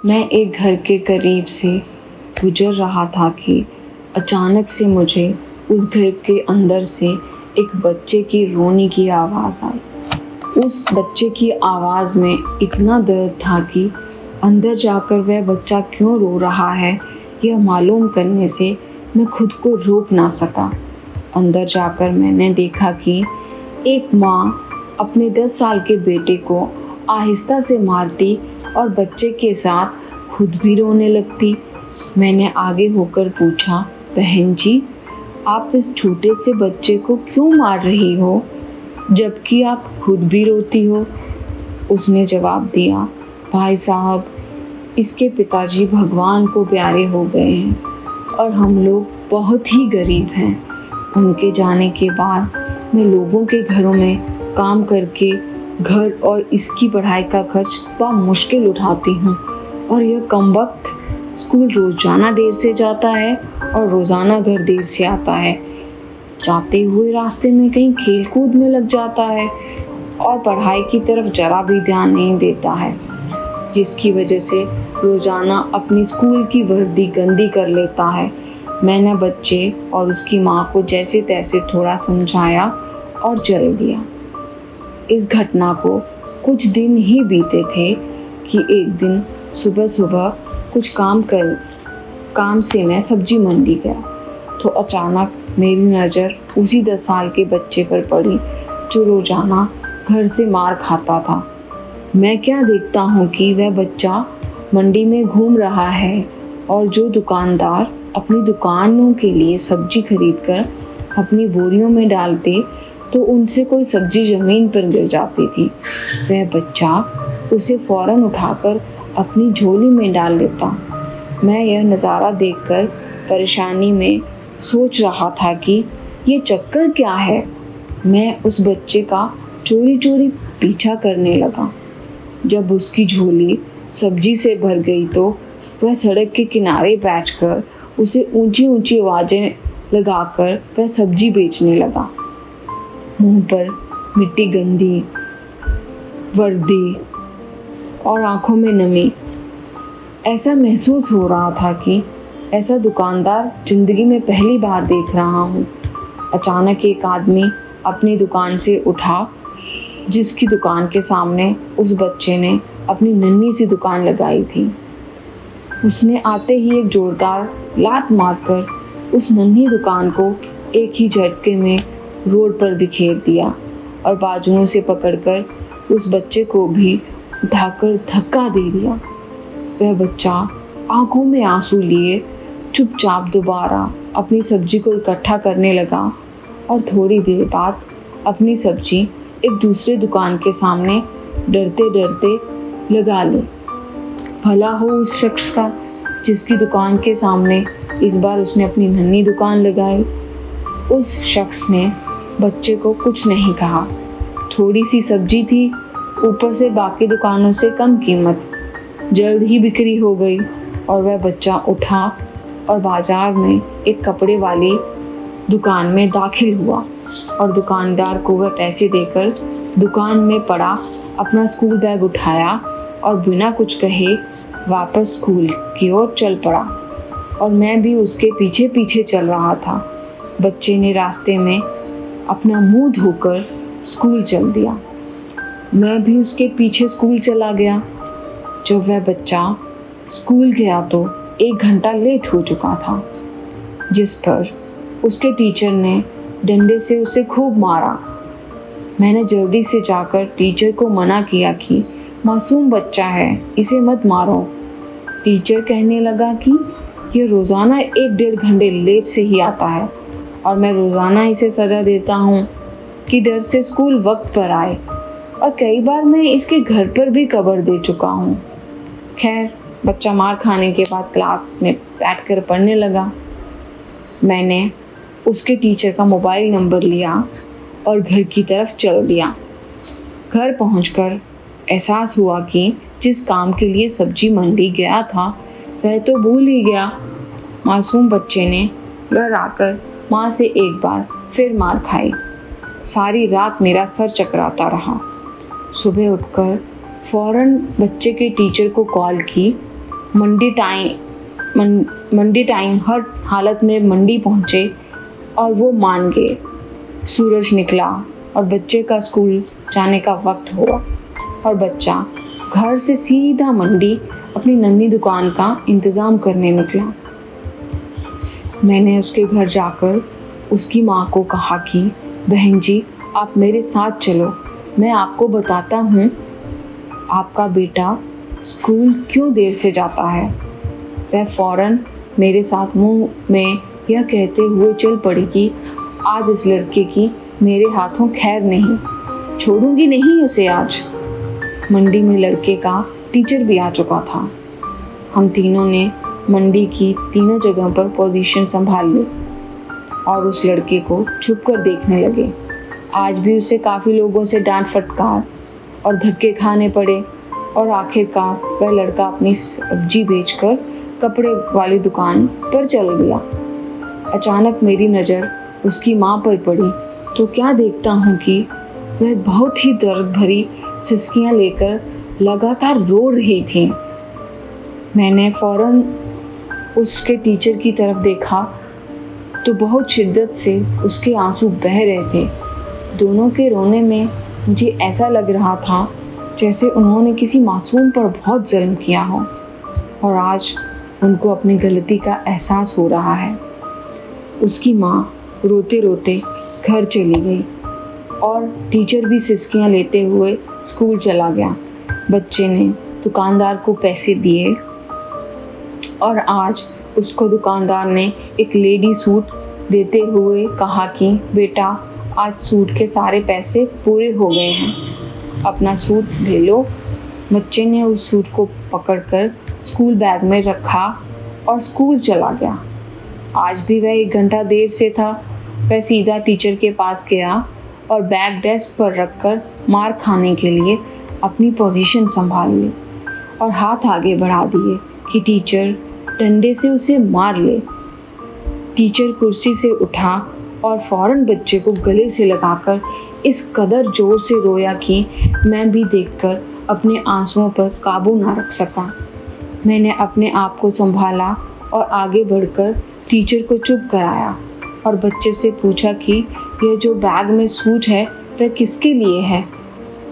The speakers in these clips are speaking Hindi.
मैं एक घर के करीब से गुजर रहा था कि अचानक से मुझे उस घर के अंदर से एक बच्चे की रोने की आवाज़ आई। उस बच्चे की आवाज़ में इतना दर्द था कि अंदर जाकर वह बच्चा क्यों रो रहा है यह मालूम करने से मैं खुद को रोक ना सका। अंदर जाकर मैंने देखा कि एक माँ अपने 10 साल के बेटे को आहिस्ता से मारती और बच्चे के साथ खुद भी रोने लगती। मैंने आगे होकर पूछा, बहन जी, आप इस छोटे से बच्चे को क्यों मार रही हो जबकि आप खुद भी रोती हो? उसने जवाब दिया, भाई साहब, इसके पिताजी भगवान को प्यारे हो गए हैं और हम लोग बहुत ही गरीब हैं। उनके जाने के बाद मैं लोगों के घरों में काम करके घर और इसकी पढ़ाई का खर्च मुश्किल उठाती हूँ और यह कमबख्त स्कूल रोजाना देर से जाता है और रोजाना घर देर से आता है। जाते हुए रास्ते में कहीं खेल कूद में लग जाता है और पढ़ाई की तरफ जरा भी ध्यान नहीं देता है, जिसकी वजह से रोजाना अपनी स्कूल की वर्दी गंदी कर लेता है। मैंने बच्चे और उसकी माँ को जैसे तैसे थोड़ा समझाया और चल दिया। इस घटना को कुछ दिन ही बीते थे कि एक दिन सुबह सुबह कुछ काम से मैं सब्जी मंडी गया तो अचानक मेरी नज़र उसी 10 साल के बच्चे पर पड़ी जो रोजाना घर से मार खाता था। मैं क्या देखता हूँ कि वह बच्चा मंडी में घूम रहा है और जो दुकानदार अपनी दुकानों के लिए सब्जी खरीदकर अपनी बोरियों में डालते तो उनसे कोई सब्जी जमीन पर गिर जाती थी, वह बच्चा उसे फौरन उठाकर अपनी झोली में डाल लेता। मैं यह नज़ारा देखकर परेशानी में सोच रहा था कि ये चक्कर क्या है। मैं उस बच्चे का चोरी चोरी पीछा करने लगा। जब उसकी झोली सब्जी से भर गई तो वह सड़क के किनारे बैठकर उसे ऊंची ऊंची आवाज़ें लगाकर वह सब्जी बेचने लगा। मुंह पर मिट्टी, गंदी वर्दी और आंखों में नमी। ऐसा महसूस हो रहा था कि ऐसा दुकानदार जिंदगी में पहली बार देख रहा हूँ। अचानक एक आदमी अपनी दुकान से उठा जिसकी दुकान के सामने उस बच्चे ने अपनी नन्ही सी दुकान लगाई थी। उसने आते ही एक जोरदार लात मारकर उस नन्ही दुकान को एक ही झटके में रोड पर बिखेर दिया और बाजुओं से पकड़कर उस बच्चे को भी उठाकर धक्का दे दिया। वह बच्चा आंखों में आंसू लिए चुपचाप दोबारा अपनी सब्जी को इकट्ठा करने लगा और थोड़ी देर बाद अपनी सब्जी एक दूसरे दुकान के सामने डरते डरते लगा ली। भला हो उस शख्स का जिसकी दुकान के सामने इस बार उसने अपनी नन्ही दुकान लगाई। उस शख्स ने बच्चे को कुछ नहीं कहा। थोड़ी सी सब्जी थी, ऊपर से बाकी दुकानों से कम कीमत। जल्द ही बिक्री हो गई और वह बच्चा उठा और बाजार में एक कपड़े वाली दुकान में दाखिल हुआ और दुकानदार को वह पैसे देकर दुकान में पड़ा अपना स्कूल बैग उठाया और बिना कुछ कहे वापस स्कूल की ओर चल पड़ा और मैं भी उसके पीछे पीछे चल रहा था। बच्चे ने रास्ते में अपना मुंह धोकर स्कूल चल दिया। मैं भी उसके पीछे स्कूल चला गया। जब वह बच्चा स्कूल गया तो 1 घंटा लेट हो चुका था, जिस पर उसके टीचर ने डंडे से उसे खूब मारा। मैंने जल्दी से जाकर टीचर को मना किया कि मासूम बच्चा है, इसे मत मारो। टीचर कहने लगा कि यह रोज़ाना 1-1.5 घंटे लेट से ही आता है और मैं रोज़ाना इसे सज़ा देता हूँ कि डर से स्कूल वक्त पर आए और कई बार मैं इसके घर पर भी खबर दे चुका हूँ। खैर, बच्चा मार खाने के बाद क्लास में बैठकर पढ़ने लगा। मैंने उसके टीचर का मोबाइल नंबर लिया और घर की तरफ चल दिया। घर पहुंचकर एहसास हुआ कि जिस काम के लिए सब्जी मंडी गया था वह तो भूल ही गया। मासूम बच्चे ने घर आकर माँ से एक बार फिर मार खाई। सारी रात मेरा सर चकराता रहा। सुबह उठकर फौरन बच्चे के टीचर को कॉल की मंडी टाइम हर हालत में मंडी पहुंचे और वो मान गए। सूरज निकला और बच्चे का स्कूल जाने का वक्त हुआ और बच्चा घर से सीधा मंडी अपनी नन्ही दुकान का इंतज़ाम करने निकला। मैंने उसके घर जाकर उसकी माँ को कहा कि बहन जी, आप मेरे साथ चलो, मैं आपको बताता हूँ आपका बेटा स्कूल क्यों देर से जाता है। वह फौरन मेरे साथ मुंह में यह कहते हुए चल पड़ी कि आज इस लड़के की मेरे हाथों खैर नहीं, छोड़ूंगी नहीं उसे आज। मंडी में लड़के का टीचर भी आ चुका था। हम तीनों ने मंडी की तीनों जगह पर पोजीशन संभाल ली और उस लड़के को छुप कर देखने लगे। आज भी उसे काफ़ी लोगों से डांट फटकार और धक्के खाने पड़े और आखिरकार वह लड़का अपनी सब्जी बेचकर कपड़े वाली दुकान पर चल दिया। अचानक मेरी नज़र उसकी माँ पर पड़ी तो क्या देखता हूँ कि वह बहुत ही दर्द भरी सिसकियाँ लेकर लगातार रो रही थी। मैंने फौरन उसके टीचर की तरफ देखा तो बहुत शिद्दत से उसके आंसू बह रहे थे। दोनों के रोने में मुझे ऐसा लग रहा था जैसे उन्होंने किसी मासूम पर बहुत जुल्म किया हो और आज उनको अपनी गलती का एहसास हो रहा है। उसकी माँ रोते रोते घर चली गई और टीचर भी सिसकियाँ लेते हुए स्कूल चला गया। बच्चे ने दुकानदार को पैसे दिए और आज उसको दुकानदार ने एक लेडी सूट देते हुए कहा कि बेटा, आज सूट के सारे पैसे पूरे हो गए हैं, अपना सूट ले लो। बच्चे ने उस सूट को पकड़कर स्कूल बैग में रखा और स्कूल चला गया। आज भी वह 1 घंटा देर से था। वह सीधा टीचर के पास गया और बैग डेस्क पर रखकर मार खाने के लिए अपनी पोजीशन संभाल ली और हाथ आगे बढ़ा दिए कि टीचर डंडे से उसे मार ले। टीचर कुर्सी से उठा और फौरन बच्चे को गले से लगाकर इस कदर जोर से रोया कि मैं भी देखकर अपने आंसुओं पर काबू ना रख सका। मैंने अपने आप को संभाला और आगे बढ़कर टीचर को चुप कराया और बच्चे से पूछा कि यह जो बैग में सूट है वह किसके लिए है।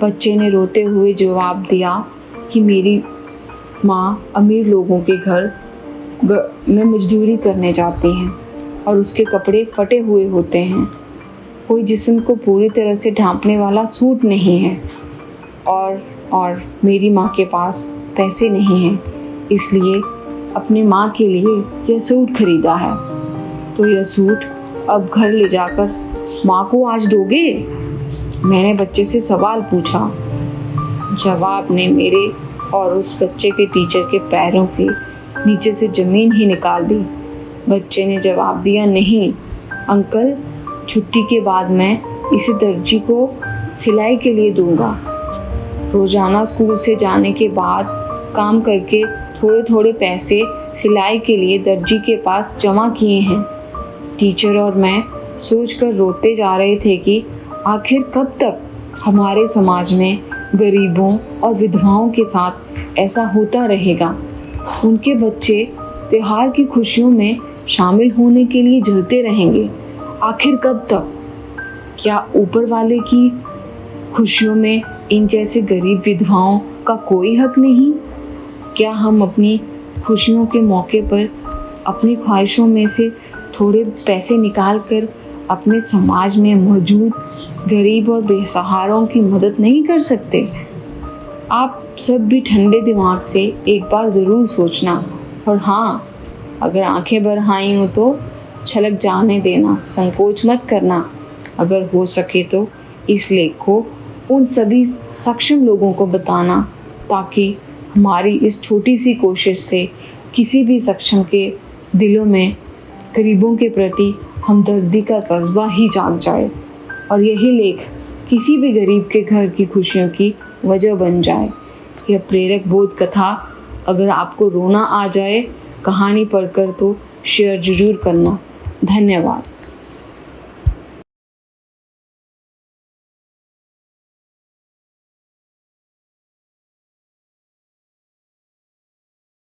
बच्चे ने रोते हुए जवाब दिया कि मेरी माँ अमीर लोगों के घर में मजदूरी करने जाती हैं और उसके कपड़े फटे हुए होते हैं, कोई जिस्म को पूरी तरह से ढांपने वाला सूट नहीं है और मेरी माँ के पास पैसे नहीं हैं, इसलिए अपनी माँ के लिए यह सूट खरीदा है। तो यह सूट अब घर ले जाकर माँ को आज दोगे? मैंने बच्चे से सवाल पूछा। जवाब ने मेरे और उस बच्चे के टीचर के पैरों के नीचे से ज़मीन ही निकाल दी। बच्चे ने जवाब दिया, नहीं अंकल, छुट्टी के बाद मैं इसे दर्जी को सिलाई के लिए दूंगा। रोज़ाना स्कूल से जाने के बाद काम करके थोड़े थोड़े पैसे सिलाई के लिए दर्जी के पास जमा किए हैं। टीचर और मैं सोचकर रोते जा रहे थे कि आखिर कब तक हमारे समाज में गरीबों और विधवाओं के साथ ऐसा होता रहेगा। उनके बच्चे त्योहार की खुशियों में शामिल होने के लिए जलते रहेंगे। आखिर कब तक? क्या ऊपर वाले की खुशियों में इन जैसे गरीब विधवाओं का कोई हक नहीं? क्या हम अपनी खुशियों के मौके पर अपनी ख्वाहिशों में से थोड़े पैसे निकालकर अपने समाज में मौजूद गरीब और बेसहारों की मदद नहीं कर सकते? आप सब भी ठंडे दिमाग से एक बार ज़रूर सोचना और हाँ, अगर आंखें भर आई हो तो छलक जाने देना, संकोच मत करना। अगर हो सके तो इस लेख को उन सभी सक्षम लोगों को बताना ताकि हमारी इस छोटी सी कोशिश से किसी भी सक्षम के दिलों में गरीबों के प्रति हमदर्दी का जज्बा ही जाग जाए और यही लेख किसी भी गरीब के घर की खुशियों की वजह बन जाए। यह प्रेरक बोध कथा अगर आपको रोना आ जाए कहानी पढ़कर तो शेयर जरूर करना। धन्यवाद।